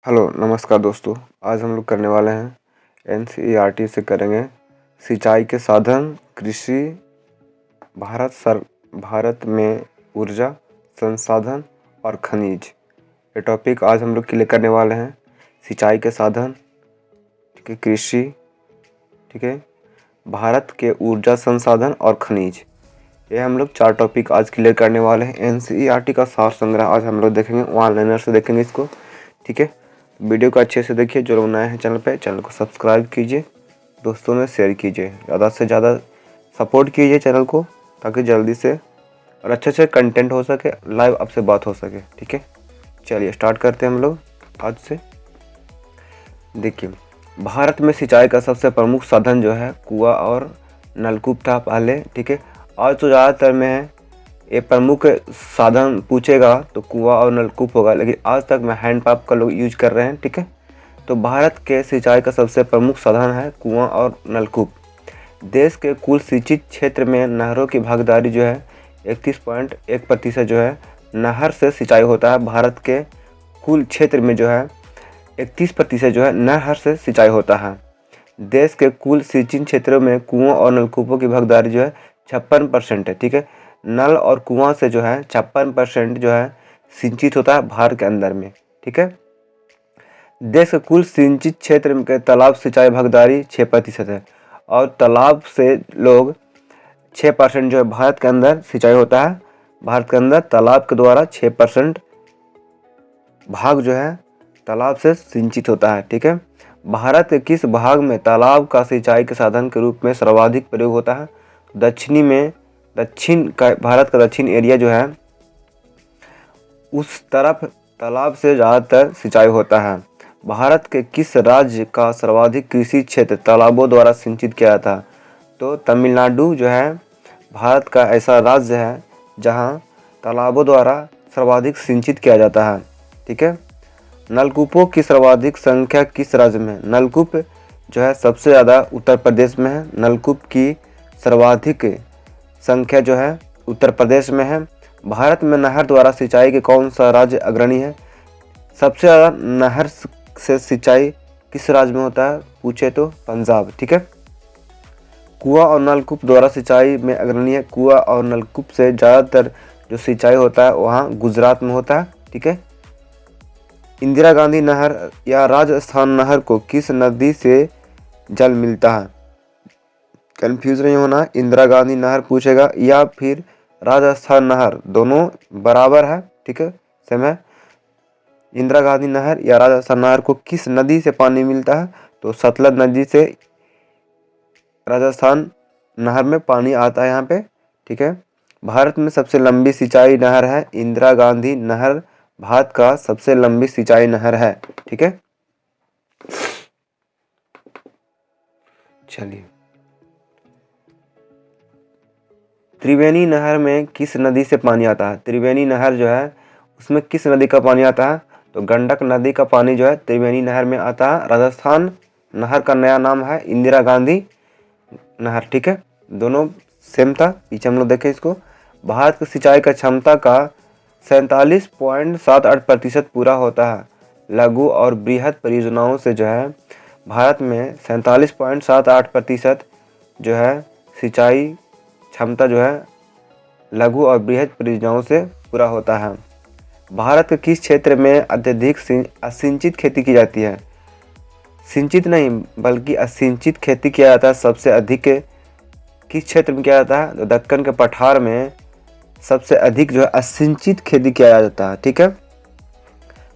Hello नमस्कार दोस्तों। आज हम लोग करने वाले हैं एनसीईआरटी से करेंगे सिंचाई के साधन कृषि भारत में ऊर्जा संसाधन और खनिज। ये टॉपिक आज हम लोग के लिए करने वाले हैं सिंचाई के साधन, ठीक है, कृषि, ठीक है, भारत के ऊर्जा संसाधन और खनिज। ये हम लोग 4 टॉपिक आज क्लियर करने वाले हैं। एनसीईआरटी का सार संग्रह आज हम लोग देखेंगे, ऑनलाइनर से देखेंगे इसको, ठीक है। वीडियो को अच्छे से देखिए। जो लोग नए हैं चैनल को सब्सक्राइब कीजिए, दोस्तों में शेयर कीजिए, ज़्यादा से ज़्यादा सपोर्ट कीजिए चैनल को, ताकि जल्दी से और अच्छे से कंटेंट हो सके, लाइव आपसे बात हो सके, ठीक है। चलिए स्टार्ट करते हैं हम लोग आज से। देखिए, भारत में सिंचाई का सबसे प्रमुख साधन जो है कुआं और नलकूप था पहले, ठीक है। आज तो ज़्यादातर में ये प्रमुख साधन पूछेगा तो कुआं और नलकूप होगा, लेकिन आज तक मैं हैंडपंप का लोग यूज कर रहे हैं, ठीक है। तो भारत के सिंचाई का सबसे प्रमुख साधन है कुआं और नलकूप। देश के कुल सिंचित क्षेत्र में नहरों की भागीदारी जो है 31.1% जो है नहर से सिंचाई होता है। भारत के कुल क्षेत्र में जो है 31% जो है नहर से सिंचाई होता है। देश के कुल सिंचित क्षेत्रों में कुआं और नलकूपों की भागीदारी जो है 56% है, ठीक है। नल और कुआं से जो है 56% जो है सिंचित होता है भारत के अंदर में, ठीक है। देश के कुल सिंचित क्षेत्र में के तालाब सिंचाई भागीदारी 6% है, और तालाब से लोग 6% जो है भारत के अंदर सिंचाई होता है। भारत के अंदर तालाब के द्वारा 6% भाग जो है तालाब से सिंचित होता है, ठीक है। भारत के किस भाग में तालाब का सिंचाई के साधन के रूप में सर्वाधिक प्रयोग होता है? दक्षिण का भारत का दक्षिण एरिया जो है उस तरफ तालाब से ज़्यादातर सिंचाई होता है। भारत के किस राज्य का सर्वाधिक कृषि क्षेत्र तालाबों द्वारा सिंचित किया जाता है? तो तमिलनाडु जो है भारत का ऐसा राज्य है जहां तालाबों द्वारा सर्वाधिक सिंचित किया जाता है, ठीक है। नलकूपों की सर्वाधिक संख्या किस राज्य में है? नलकूप जो है सबसे ज़्यादा उत्तर प्रदेश में है। नलकूप की सर्वाधिक संख्या जो है उत्तर प्रदेश में है। भारत में नहर द्वारा सिंचाई के कौन सा राज्य अग्रणी है? सबसे ज़्यादा नहर से सिंचाई किस राज्य में होता है पूछे तो पंजाब, ठीक है। कुआं और नलकूप द्वारा सिंचाई में अग्रणी है। कुआं और नलकूप से ज़्यादातर जो सिंचाई होता है वहाँ गुजरात में होता है, ठीक है। इंदिरा गांधी नहर या राजस्थान नहर को किस नदी से जल मिलता है? कंफ्यूज नहीं होना, इंदिरा गांधी नहर पूछेगा या फिर राजस्थान नहर, दोनों बराबर है, ठीक है, सेम है। इंदिरा गांधी नहर या राजस्थान नहर को किस नदी से पानी मिलता है? तो सतलज नदी से राजस्थान नहर में पानी आता है यहाँ पे, ठीक है। भारत में सबसे लंबी सिंचाई नहर है इंदिरा गांधी नहर, भारत का सबसे लंबी सिंचाई नहर है, ठीक है। चलिए, त्रिवेणी नहर में किस नदी से पानी आता है? त्रिवेणी नहर जो है उसमें किस नदी का पानी आता है? तो गंडक नदी का पानी जो है त्रिवेणी नहर में आता है। राजस्थान नहर का नया नाम है इंदिरा गांधी नहर, ठीक है। दोनों सेम था, पीछे हम लोग देखें इसको। भारत की सिंचाई का क्षमता का 47.78% पूरा होता है। लघु और बृहद परियोजनाओं से जो है भारत में 47.78% जो है सिंचाई क्षमता जो है लघु और बृहद परियोजनाओं से पूरा होता है। भारत के किस क्षेत्र में अत्यधिक असिंचित खेती की जाती है? सिंचित नहीं बल्कि असिंचित खेती किया जाता है। सबसे अधिक किस क्षेत्र में किया जाता है? तो दक्कन के पठार में सबसे अधिक जो है असिंचित खेती किया जाता है, ठीक है।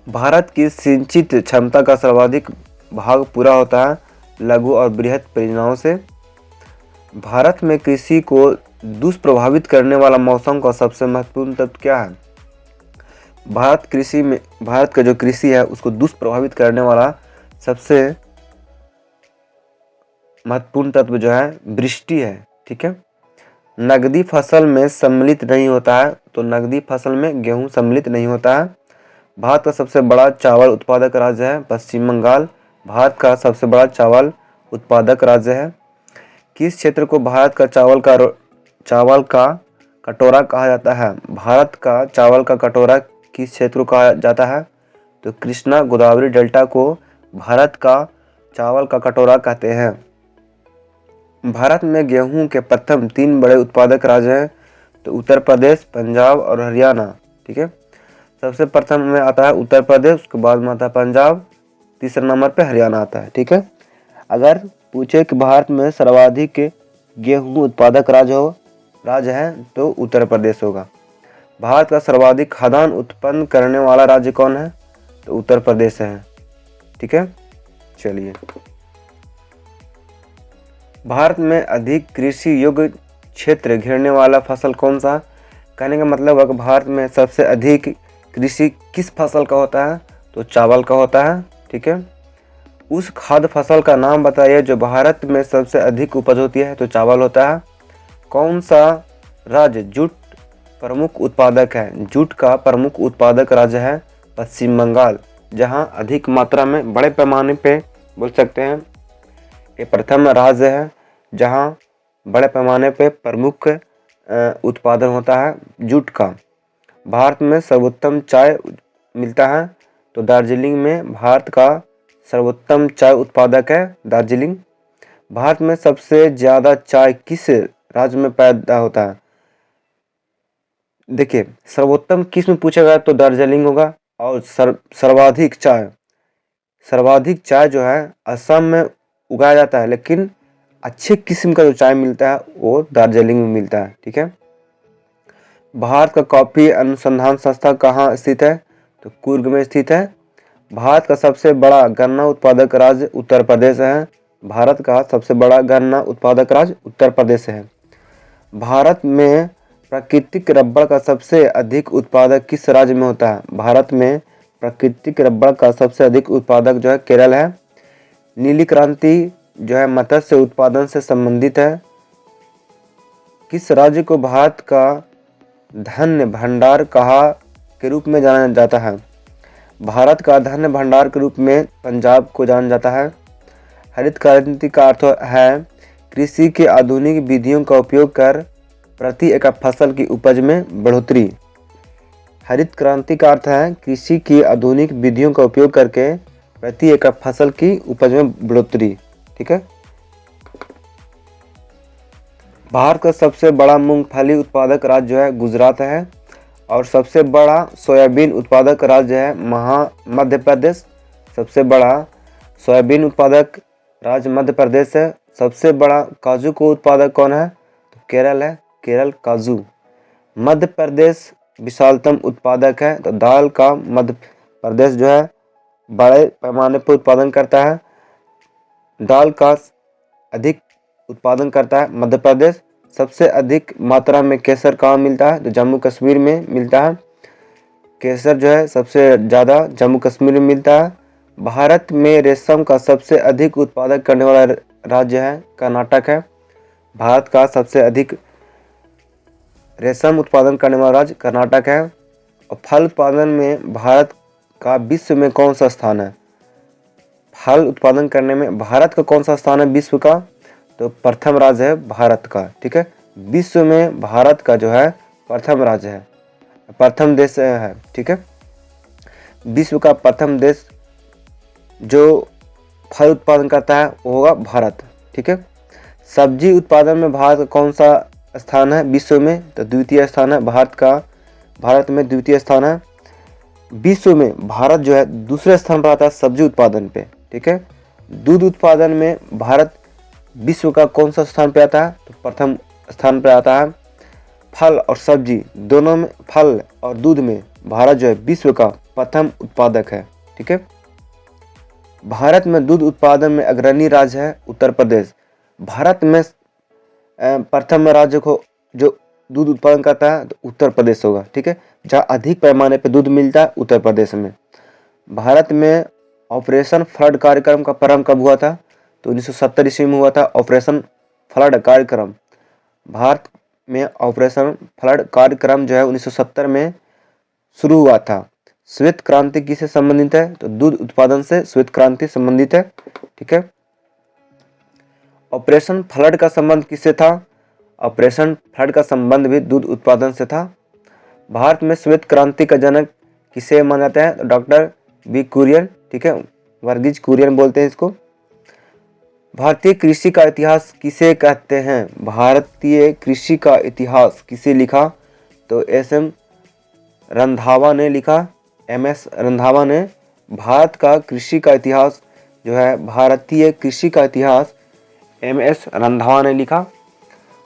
भारत की सिंचित क्षमता का सर्वाधिक भाग पूरा होता है लघु और बृहद परियोजनाओं से। भारत में कृषि को दुष्प्रभावित करने वाला मौसम का सबसे महत्वपूर्ण तत्व क्या है? भारत का जो कृषि है उसको दुष्प्रभावित करने वाला सबसे महत्वपूर्ण तत्व जो है वृष्टि है, ठीक है। नकदी फसल में सम्मिलित नहीं होता है, तो नकदी फसल में गेहूं सम्मिलित नहीं होता है। भारत का सबसे बड़ा चावल उत्पादक राज्य है पश्चिम बंगाल। भारत का सबसे बड़ा चावल उत्पादक राज्य है। किस क्षेत्र को भारत का चावल का कटोरा कहा जाता है? भारत का चावल का कटोरा किस क्षेत्र को कहा जाता है? तो कृष्णा गोदावरी डेल्टा को भारत का चावल का कटोरा कहते हैं। भारत में गेहूं के प्रथम 3 बड़े उत्पादक राज्य हैं, तो उत्तर प्रदेश, पंजाब और हरियाणा। ठीक है, सबसे प्रथम में आता है उत्तर प्रदेश, उसके बाद में आता है पंजाब, तीसरे नंबर पे हरियाणा आता है। ठीक है, अगर पूछे कि भारत में सर्वाधिक गेहूं उत्पादक राज्य है तो उत्तर प्रदेश होगा। भारत का सर्वाधिक खाद्यान्न उत्पन्न करने वाला राज्य कौन है, तो उत्तर प्रदेश है। ठीक है, चलिए, भारत में अधिक कृषि योग्य क्षेत्र घेरने वाला फसल कौन सा। कहने का मतलब है कि भारत में सबसे अधिक कृषि किस फसल का होता है, तो चावल का होता है। ठीक है, उस खाद्य फसल का नाम बताइए जो भारत में सबसे अधिक उपज होती है, तो चावल होता है। कौन सा राज्य जूट प्रमुख उत्पादक है। जूट का प्रमुख उत्पादक राज्य है पश्चिम बंगाल, जहां अधिक मात्रा में बड़े पैमाने पे बोल सकते हैं ये प्रथम राज्य है जहां बड़े पैमाने पे प्रमुख उत्पादन होता है जूट का। भारत में सर्वोत्तम चाय मिलता है, तो दार्जिलिंग में भारत का सर्वोत्तम चाय उत्पादक है दार्जिलिंग। भारत में सबसे ज़्यादा चाय किस राज्य में पैदा होता है। देखिए, सर्वोत्तम किस में पूछा गया तो दार्जिलिंग होगा, और सर्वाधिक चाय जो है असम में उगाया जाता है, लेकिन अच्छे किस्म का जो चाय मिलता है वो दार्जिलिंग में मिलता है। ठीक है, भारत का कॉफी अनुसंधान संस्था कहाँ स्थित है, तो कुर्ग में स्थित है। भारत का सबसे बड़ा गन्ना उत्पादक राज्य उत्तर प्रदेश है। भारत का सबसे बड़ा गन्ना उत्पादक राज्य उत्तर प्रदेश है। भारत में प्राकृतिक रबड़ का सबसे अधिक उत्पादक किस राज्य में होता है। भारत में प्राकृतिक रबड़ का सबसे अधिक उत्पादक जो है केरल है। नीली क्रांति जो है मत्स्य उत्पादन से संबंधित है। किस राज्य को भारत का धन्य भंडार के रूप में जाना जाता है। भारत का धन्य भंडार के रूप में पंजाब को जाना जाता है। हरित क्रांति का अर्थ है कृषि के आधुनिक विधियों का उपयोग कर प्रति एकड़ फसल की उपज में बढ़ोतरी। हरित क्रांति का अर्थ है कृषि की आधुनिक विधियों का उपयोग करके प्रति एकड़ फसल की उपज में बढ़ोतरी। ठीक है, भारत का सबसे बड़ा मूंगफली उत्पादक राज्य जो है गुजरात है, और सबसे बड़ा सोयाबीन उत्पादक राज्य है मध्य प्रदेश। सबसे बड़ा सोयाबीन उत्पादक राज्य मध्य प्रदेश है। सबसे बड़ा काजू को उत्पादक कौन है, तो केरल है, केरल काजू। मध्य प्रदेश विशालतम उत्पादक है, तो दाल का मध्य प्रदेश जो है बड़े पैमाने पर उत्पादन करता है। दाल का अधिक उत्पादन करता है मध्य प्रदेश। सबसे अधिक मात्रा में केसर कहाँ मिलता है, तो जम्मू कश्मीर में मिलता है। केसर जो है सबसे ज़्यादा जम्मू कश्मीर में मिलता है। भारत में रेशम का सबसे अधिक उत्पादन करने वाला राज्य है कर्नाटक है। भारत का सबसे अधिक रेशम उत्पादन करने वाला राज्य कर्नाटक है। और फल उत्पादन में भारत का विश्व में कौन सा स्थान है। फल उत्पादन करने में भारत का कौन सा स्थान है विश्व का, तो प्रथम राज्य है भारत का। ठीक है, विश्व में भारत का जो है प्रथम राज्य है, प्रथम देश है। ठीक है, विश्व का प्रथम देश जो फल उत्पादन करता है वो होगा भारत। ठीक है, सब्जी उत्पादन में भारत का कौन सा स्थान है विश्व में, तो द्वितीय स्थान है भारत में द्वितीय स्थान है। विश्व में भारत जो है दूसरे स्थान पर आता है सब्जी उत्पादन पे। ठीक है, दूध उत्पादन में भारत विश्व का कौन सा स्थान पे आता है, तो प्रथम स्थान पे आता है। फल और सब्जी दोनों में, फल और दूध में भारत जो है विश्व का प्रथम उत्पादक है। ठीक है, भारत में दूध उत्पादन में अग्रणी राज्य है उत्तर प्रदेश। भारत में प्रथम राज्य को जो दूध उत्पादन करता है तो उत्तर प्रदेश होगा। ठीक है, जहाँ अधिक पैमाने पर दूध मिलता है उत्तर प्रदेश में। भारत में ऑपरेशन फ्लड कार्यक्रम का प्रारंभ कब हुआ था, तो 1970 ईस्वी में हुआ था ऑपरेशन फ्लड कार्यक्रम। भारत में ऑपरेशन फ्लड कार्यक्रम जो है 1970 में शुरू हुआ था। श्वेत क्रांति किससे संबंधित है, तो दूध उत्पादन से श्वेत क्रांति संबंधित है। ठीक है, ऑपरेशन फ्लड का संबंध किससे था, ऑपरेशन फ्लड का संबंध भी दूध उत्पादन से था। भारत में श्वेत क्रांति का जनक किसे माना जाता है, तो डॉक्टर बी कुरियन, ठीक है, वर्गीज कुरियन बोलते हैं इसको। भारतीय कृषि का इतिहास किसे कहते हैं? भारतीय कृषि का इतिहास किसे लिखा? तो एस.एम. रंधावा ने लिखा, एम.एस. रंधावा ने। भारत का कृषि का इतिहास जो है, भारतीय कृषि का इतिहास एम.एस. रंधावा ने लिखा।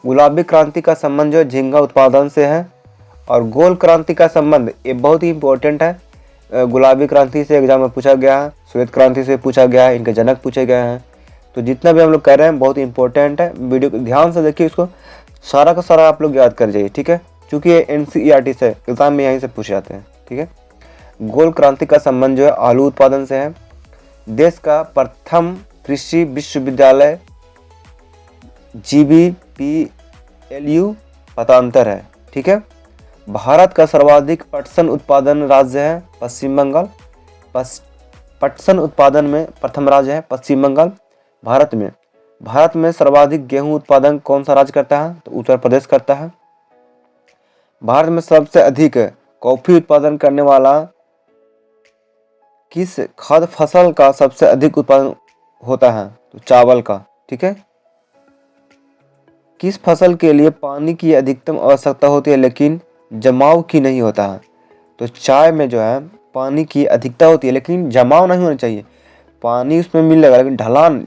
गुलाबी क्रांति का संबंध जो है झींगा उत्पादन से है, और गोल क्रांति का संबंध ये बहुत ही इंपॉर्टेंट है। गुलाबी क्रांति से एग्जाम में पूछा गया है, श्वेत क्रांति से पूछा गया है, इनके जनक पूछे गए हैं। तो जितना भी हम लोग कर रहे हैं बहुत इंपॉर्टेंट है। वीडियो को ध्यान से देखिए, इसको सारा का सारा आप लोग याद कर जाइए, ठीक है, क्योंकि ये एनसीईआरटी से एग्जाम में यहीं से पूछे जाते हैं, ठीक है। गोल क्रांति का संबंध जो है आलू उत्पादन से है। देश का प्रथम कृषि विश्वविद्यालय GVPLU पतांतर है, ठीक है। भारत का सर्वाधिक पटसन उत्पादन राज्य है पश्चिम बंगाल। पटसन उत्पादन में प्रथम राज्य है पश्चिम बंगाल। भारत में सर्वाधिक गेहूं उत्पादन कौन सा राज्य करता है? तो उत्तर प्रदेश करता है। भारत में सबसे अधिक कॉफी उत्पादन करने वाला किस खाद्य फसल का सबसे अधिक उत्पादन होता है? तो चावल का, ठीक है। किस फसल के लिए पानी की अधिकतम आवश्यकता होती है लेकिन जमाव की नहीं होता है? तो चाय में जो है पानी की अधिकता होती है लेकिन जमाव नहीं होना चाहिए। पानी उसमें मिलेगा लेकिन ढलान,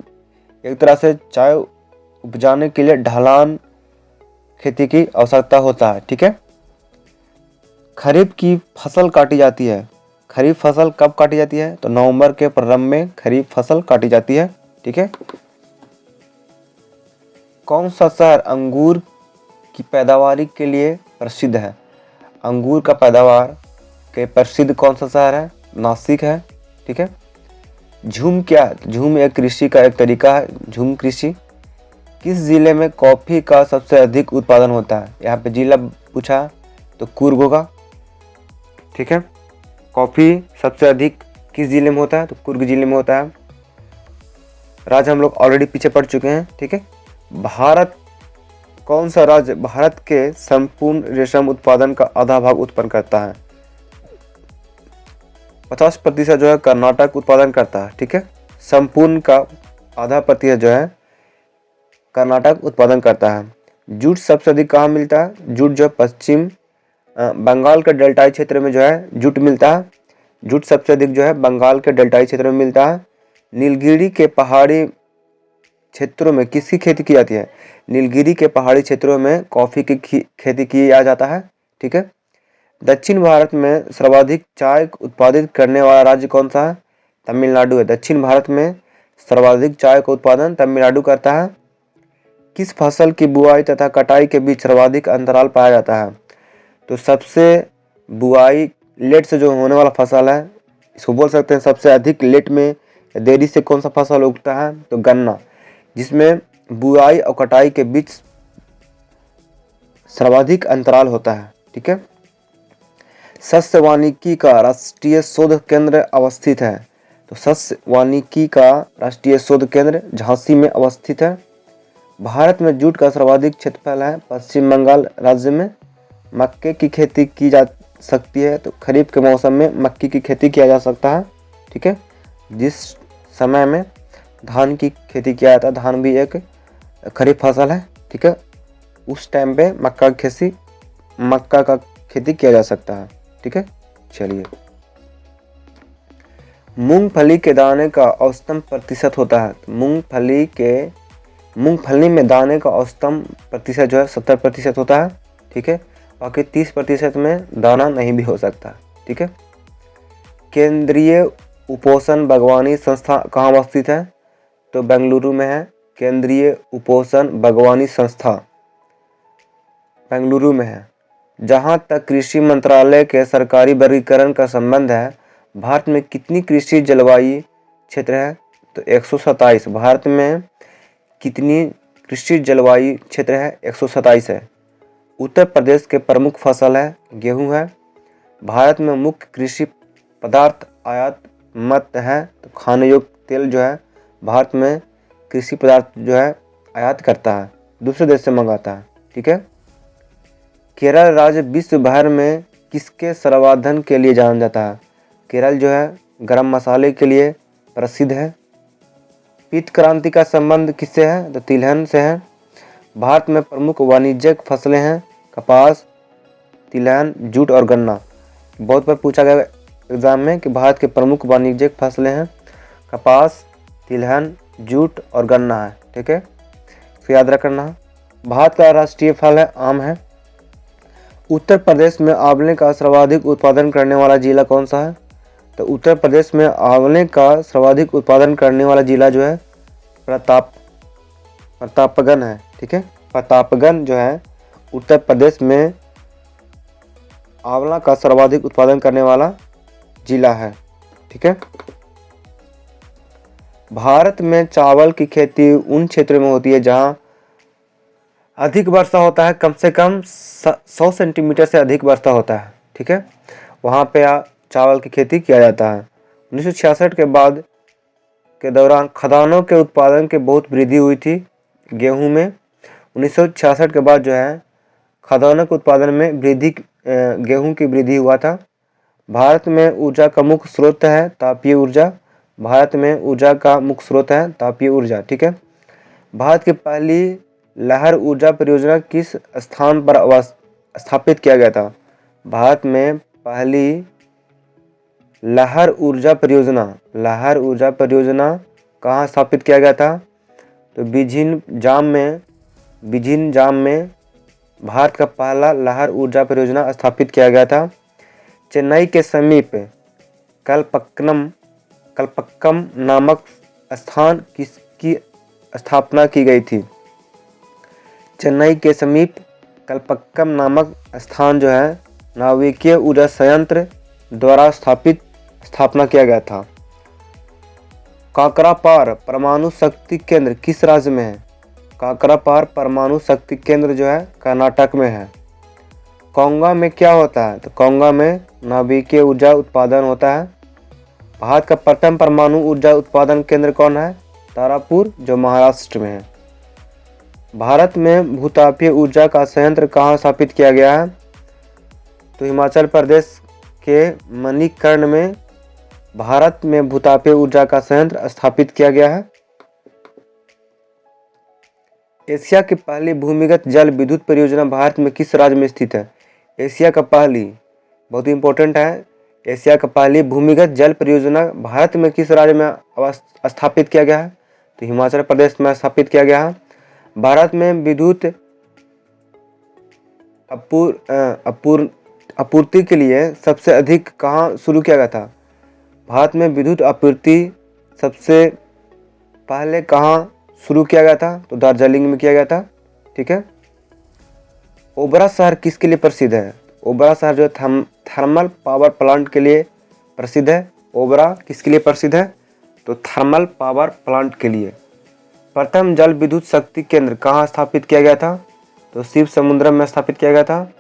एक तरह से चाय उपजाने के लिए ढलान खेती की आवश्यकता होता है, ठीक है। खरीफ की फसल काटी जाती है। खरीफ फसल कब काटी जाती है? तो नवंबर के प्रारंभ में खरीफ फसल काटी जाती है, ठीक है। कौन सा शहर अंगूर की पैदावार के लिए प्रसिद्ध है? अंगूर का पैदावार के प्रसिद्ध कौन सा शहर है? नासिक है, ठीक है। झूम क्या है? झूम एक कृषि का एक तरीका है, झूम कृषि। किस जिले में कॉफी का सबसे अधिक उत्पादन होता है? यहाँ पे जिला पूछा तो कुर्ग होगा, ठीक है। कॉफी सबसे अधिक किस जिले में होता है? तो कुर्ग जिले में होता है। राज्य हम लोग ऑलरेडी पीछे पढ़ चुके हैं, ठीक है। भारत कौन सा राज्य भारत के संपूर्ण रेशम उत्पादन का आधा भाग उत्पन्न करता है? 50% जो है कर्नाटक उत्पादन करता है, ठीक है। संपूर्ण का आधा प्रतिशत जो है कर्नाटक उत्पादन करता है। जूट सबसे अधिक कहाँ मिलता है? जूट जो पश्चिम बंगाल के डेल्टाई क्षेत्र में जो है जूट मिलता है। जूट सबसे अधिक जो है बंगाल के डेल्टाई क्षेत्र में मिलता है। नीलगिरी के पहाड़ी क्षेत्रों में किसकी खेती की जाती है? नीलगिरी के पहाड़ी क्षेत्रों में कॉफी की खेती किया जाता है, ठीक है। दक्षिण भारत में सर्वाधिक चाय उत्पादित करने वाला राज्य कौन सा है? तमिलनाडु है। दक्षिण भारत में सर्वाधिक चाय का उत्पादन तमिलनाडु करता है। किस फसल की बुआई तथा कटाई के बीच सर्वाधिक अंतराल पाया जाता है? तो सबसे बुआई लेट से जो होने वाला फसल है, इसको बोल सकते हैं सबसे अधिक लेट में देरी से कौन सा फसल उगता है? तो गन्ना, जिसमें बुआई और कटाई के बीच सर्वाधिक अंतराल होता है, ठीक है। सस्य वानिकी का राष्ट्रीय शोध केंद्र अवस्थित है। तो सस्य वानिकी का राष्ट्रीय शोध केंद्र झांसी में अवस्थित है। भारत में जूट का सर्वाधिक क्षेत्रफल है पश्चिम बंगाल राज्य में। मक्के की खेती की जा सकती है, तो खरीफ के मौसम में मक्के की खेती किया जा सकता है, ठीक है। जिस समय में धान की खेती किया जाता है, धान भी एक खरीफ फसल है, ठीक है, उस टाइम पे मक्का का खेती किया जा सकता है, ठीक है। चलिए, मूंगफली के दाने का औसतन प्रतिशत होता है। तो मूंगफली में दाने का औसतन प्रतिशत जो है 70% होता है, ठीक है। बाकी 30% में दाना नहीं भी हो सकता, ठीक है। केंद्रीय उपोषण बागवानी संस्था कहाँ अवस्थित है? तो बेंगलुरु में है। केंद्रीय उपोषण बागवानी संस्था बेंगलुरु में है। जहाँ तक कृषि मंत्रालय के सरकारी वर्गीकरण का संबंध है, भारत में कितनी कृषि जलवायु क्षेत्र है? तो 127। भारत में कितनी कृषि जलवायु क्षेत्र है? 127 है। उत्तर प्रदेश के प्रमुख फसल है गेहूं है। भारत में मुख्य कृषि पदार्थ आयात मत है। तो खाने योग्य तेल जो है भारत में कृषि पदार्थ जो है आयात करता है, दूसरे देश से मंगाता है, ठीक है। केरल राज्य विश्व भर में किसके संवर्धन के लिए जाना जाता है? केरल जो है गरम मसाले के लिए प्रसिद्ध है। पीत क्रांति का संबंध किससे है? तो तिलहन से है। भारत में प्रमुख वाणिज्यिक फसलें हैं कपास, तिलहन, जूट और गन्ना। बहुत बार पूछा गया एग्जाम में कि भारत के प्रमुख वाणिज्यिक फसलें हैं कपास, तिलहन, जूट और गन्ना है। ठीक है, तो याद रखना। भारत का राष्ट्रीय फल है आम है। उत्तर प्रदेश में आंवले का सर्वाधिक उत्पादन करने वाला जिला कौन सा है? तो उत्तर प्रदेश में आंवले का सर्वाधिक उत्पादन करने वाला जिला जो है प्रतापगढ़ है। ठीक है, प्रतापगढ़ जो है उत्तर प्रदेश में आंवला का सर्वाधिक उत्पादन करने वाला जिला है। ठीक है, भारत में चावल की खेती उन क्षेत्रों में होती है जहां अधिक वर्षा होता है, कम से कम 100 सेंटीमीटर से अधिक वर्षा होता है। ठीक है, वहाँ पे चावल की खेती किया जाता है। 1966 के बाद के दौरान खदानों के उत्पादन के बहुत वृद्धि हुई थी गेहूं में। 1966 के बाद जो है खदानों के उत्पादन में वृद्धि, गेहूं की वृद्धि हुआ था। भारत में ऊर्जा का मुख्य स्रोत है तापीय ऊर्जा। भारत में ऊर्जा का मुख्य स्रोत है तापीय ऊर्जा। ठीक है, भारत की पहली लहर ऊर्जा परियोजना किस स्थान पर स्थापित किया गया था? भारत में पहली लहर ऊर्जा परियोजना कहाँ स्थापित किया गया था? तो बिझिन जाम में भारत का पहला लहर ऊर्जा परियोजना स्थापित किया गया था। चेन्नई के समीप कलपक्कम नामक स्थान किसकी स्थापना की गई थी? चेन्नई के समीप कलपक्कम नामक स्थान जो है नाभिकीय ऊर्जा संयंत्र द्वारा स्थापना किया गया था। काकरापार परमाणु शक्ति केंद्र किस राज्य में है? काकरापार परमाणु शक्ति केंद्र जो है कर्नाटक में है। कोंगा में क्या होता है? तो कोंगा में नाभिकीय ऊर्जा उत्पादन होता है। भारत का प्रथम परमाणु ऊर्जा उत्पादन केंद्र कौन है? तारापुर जो महाराष्ट्र में है। भारत में भूतापीय ऊर्जा का संयंत्र कहाँ स्थापित किया गया है? तो हिमाचल प्रदेश के मणिकर्ण में भारत में भूतापीय ऊर्जा का संयंत्र स्थापित किया गया है। एशिया की पहली भूमिगत जल विद्युत परियोजना भारत में किस राज्य में स्थित है? एशिया का पहली, बहुत इंपॉर्टेंट है, एशिया का पहली भूमिगत जल परियोजना भारत में किस राज्य में स्थापित किया गया है? तो हिमाचल प्रदेश में स्थापित किया गया है। भारत में विद्युत आपूर्ति के लिए सबसे अधिक कहाँ शुरू किया गया था? भारत में विद्युत आपूर्ति सबसे पहले कहाँ शुरू किया गया था? तो दार्जिलिंग में किया गया था। ठीक है, ओबरा शहर किसके लिए प्रसिद्ध है? ओबरा शहर जो थर्मल पावर प्लांट के लिए प्रसिद्ध है। ओबरा किसके लिए प्रसिद्ध है? तो थर्मल पावर प्लांट के लिए। प्रथम जल विद्युत शक्ति केंद्र कहाँ स्थापित किया गया था? तो शिव समुद्रम में स्थापित किया गया था।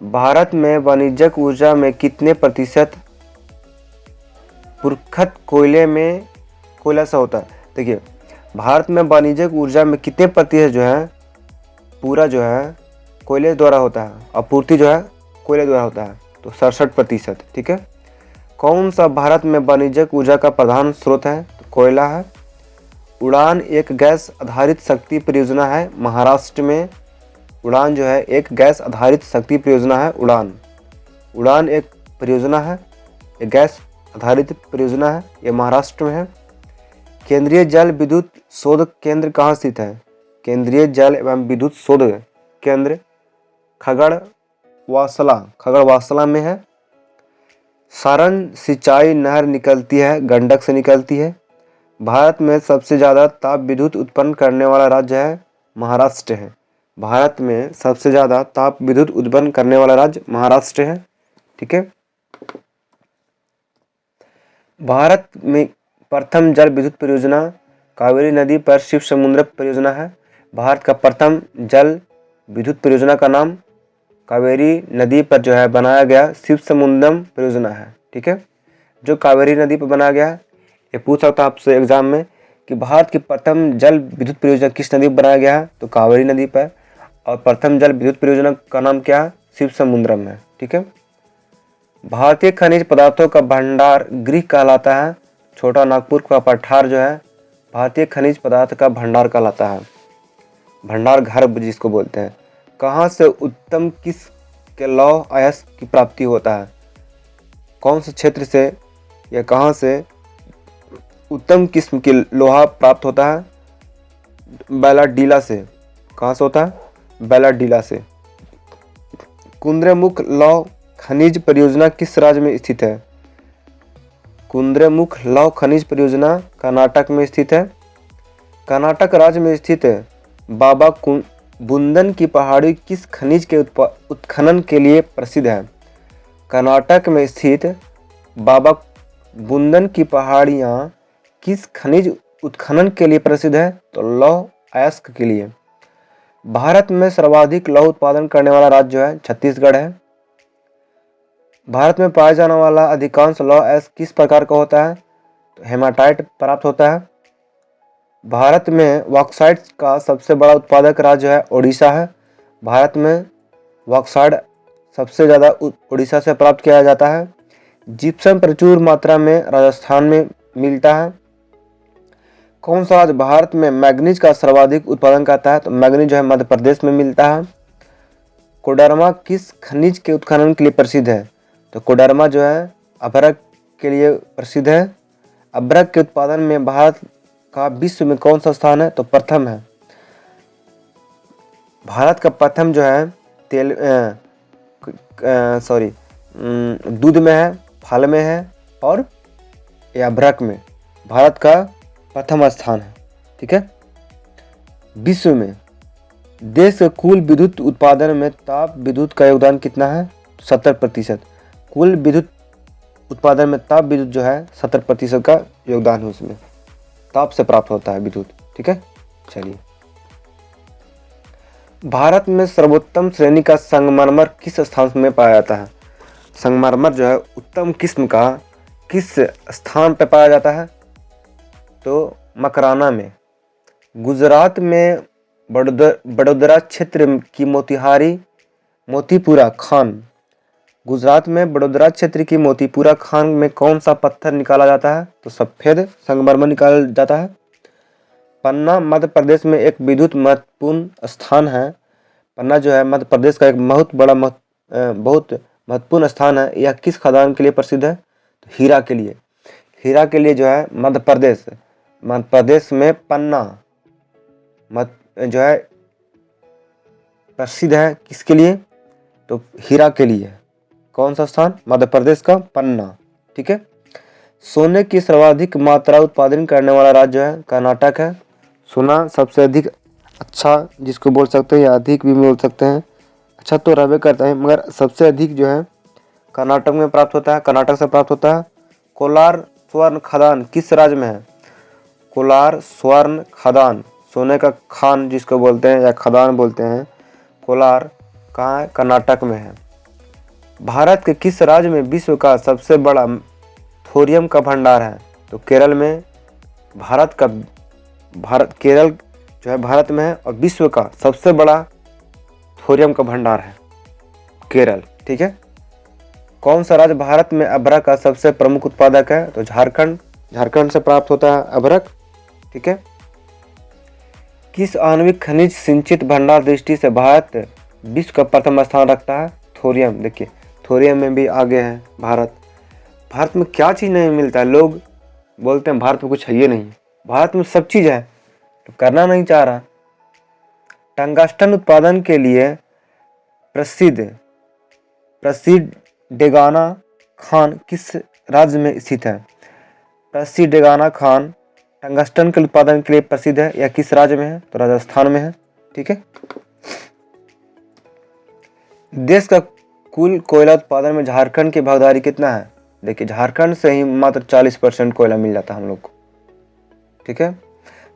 भारत में वाणिज्यिक ऊर्जा में कितने प्रतिशत पुरखत कोयला से होता है? देखिए, भारत में वाणिज्यिक ऊर्जा में कितने प्रतिशत जो है पूरा जो है कोयले द्वारा होता है, आपूर्ति जो है कोयले द्वारा होता है? तो 67%। ठीक है, कौन सा भारत में वाणिज्यिक ऊर्जा का प्रधान स्रोत है? तो कोयला है। उड़ान एक गैस आधारित शक्ति परियोजना है महाराष्ट्र में। उड़ान जो है एक गैस आधारित शक्ति परियोजना है। उड़ान एक परियोजना है, एक गैस आधारित परियोजना है, ये महाराष्ट्र में है। केंद्रीय जल विद्युत शोध केंद्र कहाँ स्थित है? केंद्रीय जल एवं विद्युत शोध केंद्र खगड़वासला में है। सारण सिंचाई नहर निकलती है, गंडक से निकलती है। भारत में सबसे ज़्यादा ताप विद्युत उत्पन्न करने वाला राज्य है महाराष्ट्र है। भारत में सबसे ज़्यादा ताप विद्युत उत्पन्न करने वाला राज्य महाराष्ट्र है। ठीक है, भारत में प्रथम जल विद्युत परियोजना कावेरी नदी पर शिव समुद्र परियोजना है। भारत का प्रथम जल विद्युत परियोजना का नाम कावेरी नदी पर जो है बनाया गया शिव समुद्रम परियोजना है। ठीक है, जो कावेरी नदी पर बनाया गया है। ये पूछ सकता है आपसे एग्जाम में कि भारत की प्रथम जल विद्युत परियोजना किस नदी पर बनाया गया है? तो कावेरी नदी पर। और प्रथम जल विद्युत परियोजना का नाम क्या है? शिव समुद्रम है। ठीक है, भारतीय खनिज पदार्थों का भंडार गृह कहलाता है। छोटा नागपुर का पठार जो है भारतीय खनिज पदार्थ का भंडार कहलाता है, भंडार घर जिसको बोलते हैं। कहाँ से उत्तम किस के लौह अयस्क की प्राप्ति होता है? कौन से क्षेत्र से या कहाँ से उत्तम किस्म की लोहा प्राप्त होता है? बैलाडीला से। कहाँ से होता है? बैलाडीला से। कुद्रेमुख लौह खनिज परियोजना किस राज्य में स्थित है? कुद्रेमुख लौह खनिज परियोजना कर्नाटक में स्थित है। कर्नाटक राज्य में स्थित है। बाबा बुंदन की पहाड़ी किस खनिज के उत्खनन के लिए प्रसिद्ध है? कर्नाटक में स्थित बाबा बुंदन की पहाड़ियाँ किस खनिज उत्खनन के लिए प्रसिद्ध है? तो लौह अयस्क के लिए। भारत में सर्वाधिक लौह उत्पादन करने वाला राज्य जो है छत्तीसगढ़ है। भारत में पाया जाने वाला अधिकांश लौह अयस्क किस प्रकार का होता है? तो हेमाटाइट प्राप्त होता है। भारत में बॉक्साइट का सबसे बड़ा उत्पादक राज्य है ओडिशा है। भारत में बॉक्साइट सबसे ज़्यादा उड़ीसा से प्राप्त किया जाता है। जिप्सम प्रचुर मात्रा में राजस्थान में मिलता है। कौन सा राज्य भारत में मैग्नीज का सर्वाधिक उत्पादन करता है? तो मैग्नीज जो है मध्य प्रदेश में मिलता है। कोडरमा किस खनिज के उत्खनन के लिए प्रसिद्ध है? तो कोडरमा जो है अभ्रक के लिए प्रसिद्ध है। अभ्रक के उत्पादन में भारत का विश्व में कौन सा स्थान है? तो प्रथम है। भारत का प्रथम जो है दूध में है, फल में है और या अभ्रक में भारत का प्रथम स्थान है। ठीक है। विश्व में देश के कुल विद्युत उत्पादन में ताप विद्युत का योगदान कितना है? 70%। कुल विद्युत उत्पादन में ताप विद्युत जो है 70% का योगदान है, उसमें ताप से प्राप्त होता है विद्युत। ठीक है। चलिए, भारत में सर्वोत्तम श्रेणी का संगमरमर किस स्थान में पाया जाता है? संगमरमर जो है उत्तम किस्म का किस स्थान पर पाया जाता है? तो मकराना में। गुजरात में बड़ोदरा क्षेत्र की मोतीपुरा खान। गुजरात में बड़ोदरा क्षेत्र की मोतीपुरा खान में कौन सा पत्थर निकाला जाता है? तो सफेद संगमरमर निकाला जाता है। पन्ना मध्य प्रदेश में एक विद्युत महत्वपूर्ण स्थान है। पन्ना जो है मध्य प्रदेश का एक बहुत महत्वपूर्ण स्थान है। यह किस खदान के लिए प्रसिद्ध है? तो हीरा के लिए। हीरा के लिए जो है मध्य प्रदेश में पन्ना जो है प्रसिद्ध है। किसके लिए? तो हीरा के लिए। कौन सा स्थान? मध्य प्रदेश का पन्ना। ठीक है। सोने की सर्वाधिक मात्रा उत्पादन करने वाला राज्य जो है कर्नाटक है। सोना सबसे अधिक अच्छा जिसको बोल सकते हैं या अधिक भी बोल सकते हैं, अच्छा तो रहबे करता है, मगर सबसे अधिक जो है कर्नाटक में प्राप्त होता है, कर्नाटक से प्राप्त होता है। कोलार स्वर्ण खदान किस राज्य में है? कोलार स्वर्ण खदान, सोने का खान जिसको बोलते हैं या खदान बोलते हैं, कोलार कहाँ है? कर्नाटक में है। भारत के किस राज्य में विश्व का सबसे बड़ा थोरियम का भंडार है? तो केरल में। केरल जो है भारत में है और विश्व का सबसे बड़ा थोरियम का भंडार है केरल। ठीक है। कौन सा राज्य भारत में अभ्रक का सबसे प्रमुख उत्पादक है? तो झारखंड से प्राप्त होता है अभ्रक। ठीक है। किस आणविक खनिज सिंचित भंडार दृष्टि से भारत विश्व का प्रथम स्थान रखता है? थोरियम। देखिए थोरियम में भी आगे है भारत। भारत में क्या चीज़ नहीं मिलता है? लोग बोलते हैं भारत में कुछ है ही नहीं। भारत में सब चीज़ है, तो करना नहीं चाह रहा। टंगस्टन उत्पादन के लिए प्रसिद्ध डेगाना खान किस राज्य में स्थित है? प्रसिद्ध डेगाना खान टंगस्टन के उत्पादन के लिए प्रसिद्ध है। यह किस राज्य में है? तो राजस्थान में है। ठीक है। देश का कुल कोयला उत्पादन में झारखंड की भागीदारी कितना है? देखिए झारखंड से ही मात्र 40% कोयला मिल जाता है हम लोग को। ठीक है।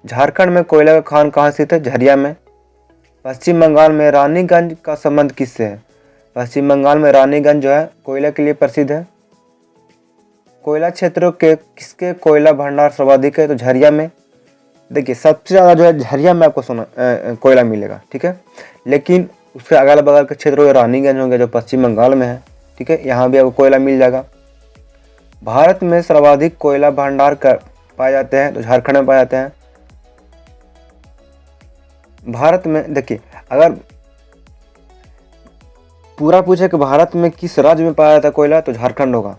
झारखंड में कोयला का खान कहाँ स्थित है? झरिया में। पश्चिम बंगाल में रानीगंज का संबंध किससे है? पश्चिम बंगाल में रानीगंज जो है कोयला के लिए प्रसिद्ध है। कोयला क्षेत्रों के किसके कोयला भंडार सर्वाधिक है? तो झरिया में। देखिए सबसे ज़्यादा जो है झरिया में आपको कोयला मिलेगा। ठीक है। लेकिन उसके अगल बगल के क्षेत्र रानीगंज हो गया जो पश्चिम बंगाल में है। ठीक है, यहाँ भी आपको कोयला मिल जाएगा। भारत में सर्वाधिक कोयला भंडार पाए जाते हैं तो झारखंड में पाए जाते हैं। भारत में देखिए, अगर पूरा पूछे कि भारत में किस राज्य में पाया जाता है कोयला तो झारखंड होगा।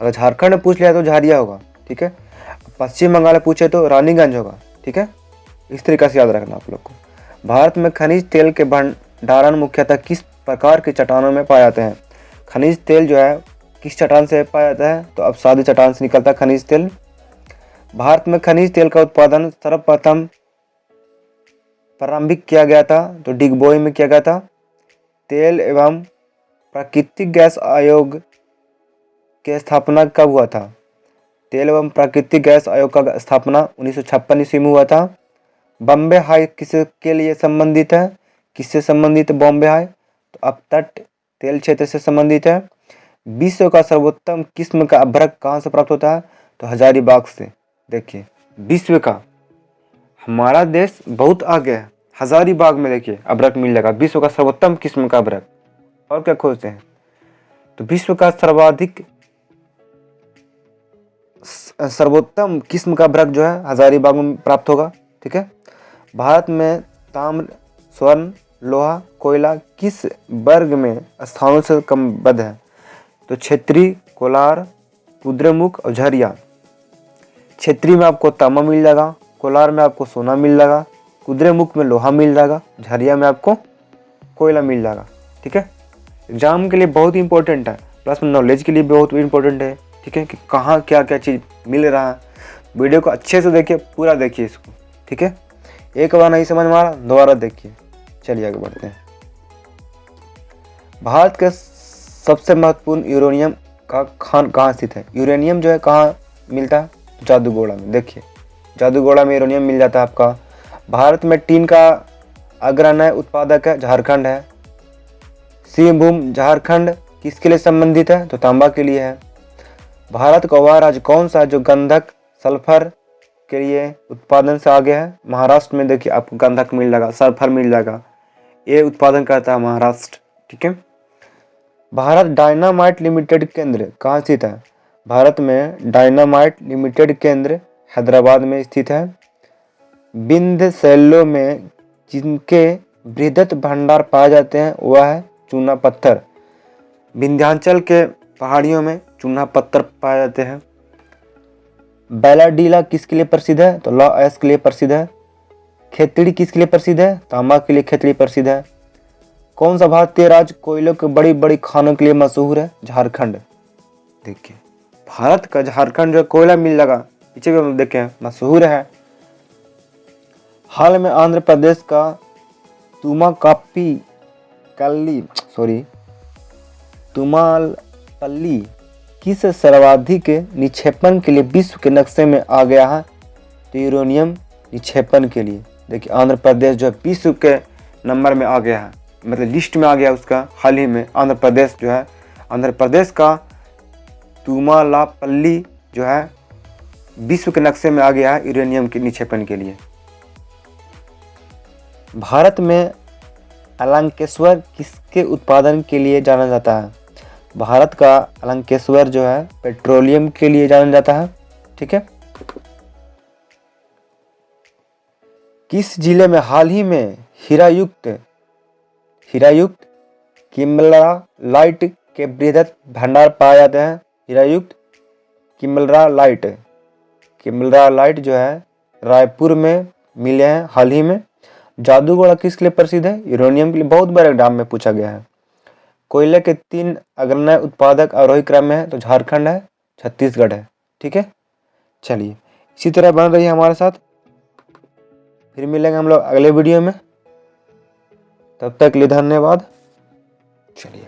अगर झारखंड में पूछ लिया तो झारिया होगा, ठीक है। पश्चिम बंगाल में पूछे तो रानीगंज होगा, ठीक है। इस तरीके से याद रखना आप लोग को। भारत में खनिज तेल के भंडारण मुख्यतः किस प्रकार की चट्टानों में पाए जाते हैं? खनिज तेल जो है किस चट्टान से पाया जाता है? तो अब सादी चट्टान से निकलता है खनिज तेल। भारत में खनिज तेल का उत्पादन सर्वप्रथम प्रारंभिक किया गया था तो डिगबोई में किया गया था। तेल एवं प्राकृतिक गैस आयोग की स्थापना कब हुआ था? तेल एवं प्राकृतिक गैस आयोग का स्थापना 1956 ईस्वी में हुआ था। बॉम्बे हाई किसके लिए संबंधित है? किससे संबंधित है बॉम्बे हाई? तो अपतट तेल क्षेत्र से संबंधित है। विश्व का सर्वोत्तम किस्म का अभ्रक कहाँ से प्राप्त होता है? तो हजारीबाग से। देखिए, विश्व का, हमारा देश बहुत आगे है, हजारीबाग में देखिए अभ्रक मिल जाएगा, विश्व का सर्वोत्तम किस्म का अभ्रक। और क्या खोजते हैं? तो विश्व का सर्वोत्तम किस्म का अभ्रक जो है हजारीबाग में प्राप्त होगा, ठीक है। भारत में ताम्र, स्वर्ण, लोहा, कोयला किस वर्ग में स्थानों से क्रमबद्ध है? तो क्षेत्रीय, कोलार, कुद्रेमुख और झरिया। क्षेत्रीय में आपको तांबा मिल जाएगा, कोलार में आपको सोना मिल जाएगा, कुद्रेमुख में लोहा मिल जाएगा, झरिया में आपको कोयला मिल जाएगा, ठीक है। एग्जाम के लिए बहुत ही इंपॉर्टेंट है, प्लस में नॉलेज के लिए बहुत इंपॉर्टेंट है, ठीक है, कि कहाँ क्या क्या चीज़ मिल रहा है। वीडियो को अच्छे से देखिए, पूरा देखिए इसको, ठीक है। एक बार नहीं समझ में आ रहा दोबारा देखिए। चलिए आगे बढ़ते हैं। भारत के सबसे महत्वपूर्ण यूरेनियम का खान कहाँ स्थित है? यूरेनियम जो है कहाँ मिलता है? जादूगोड़ा में। देखिए, जादूगोड़ा में यूरेनियम मिल जाता है आपका। भारत में टीन का अग्रणी उत्पादक है झारखंड है। सिंहभूम झारखंड किसके लिए संबंधित है? तो तांबा के लिए है। भारत का वह राज्य कौन सा है जो गंधक सल्फर के लिए उत्पादन से आगे है? महाराष्ट्र में देखिए आपको गंधक मिल जाएगा, सल्फर मिल जाएगा, ये उत्पादन करता है महाराष्ट्र, ठीक है। भारत डायनामाइट लिमिटेड केंद्र कहाँ स्थित है? भारत में डायनामाइट लिमिटेड केंद्र हैदराबाद में स्थित है। विंध्य शैलों में जिनके बृहद भंडार पाए जाते हैं वह है चूना पत्थर। विंध्याचल के पहाड़ियों में चूना पत्थर पाए जाते हैं। बैलाडीला किसके लिए प्रसिद्ध है? तो लौह अयस्क के लिए प्रसिद्ध है। खेतड़ी किसके लिए प्रसिद्ध है? तांबा के लिए खेतड़ी प्रसिद्ध है। कौन सा भारतीय राज्य कोयलों के बड़ी बड़ी खानों के लिए मशहूर है? झारखंड। देखिए, भारत का झारखंड जो कोयला मिल जाएगा, पीछे भी हम देखें मशहूर है। हाल में आंध्र प्रदेश का तुमालपल्ली किस सर्वाधिक निक्षेपण के लिए विश्व के नक्शे में आ गया है? तो यूरेनियम निक्षेपण के लिए। देखिए, आंध्र प्रदेश जो है विश्व के नंबर में आ गया है, मतलब लिस्ट में आ गया उसका। हाल ही में आंध्र प्रदेश जो है, आंध्र प्रदेश का तुमालापल्ली जो है विश्व के नक्शे में आ गया है यूरेनियम के निक्षेपण के लिए। भारत में अलंकेश्वर किसके उत्पादन के लिए जाना जाता है? भारत का अलंकेश्वर जो है पेट्रोलियम के लिए जाना जाता है, ठीक है। किस जिले में हाल ही में हीरायुक्त किमलरालाइट के बृहद भंडार पाए जाते हैं? हीरायुक्त किमलरालाइट जो है रायपुर में मिले हैं हाल ही में। जादूगोड़ा किसके लिए प्रसिद्ध है? यूरेनियम के लिए। बहुत बार एग्जाम में पूछा गया है। कोयले के 3 अग्रणी उत्पादक आरोही क्रम में है तो झारखंड है, छत्तीसगढ़ है, ठीक है। चलिए, इसी तरह बन रही है हमारे साथ, फिर मिलेंगे हम लोग अगले वीडियो में। तब तक के लिए धन्यवाद। चलिए।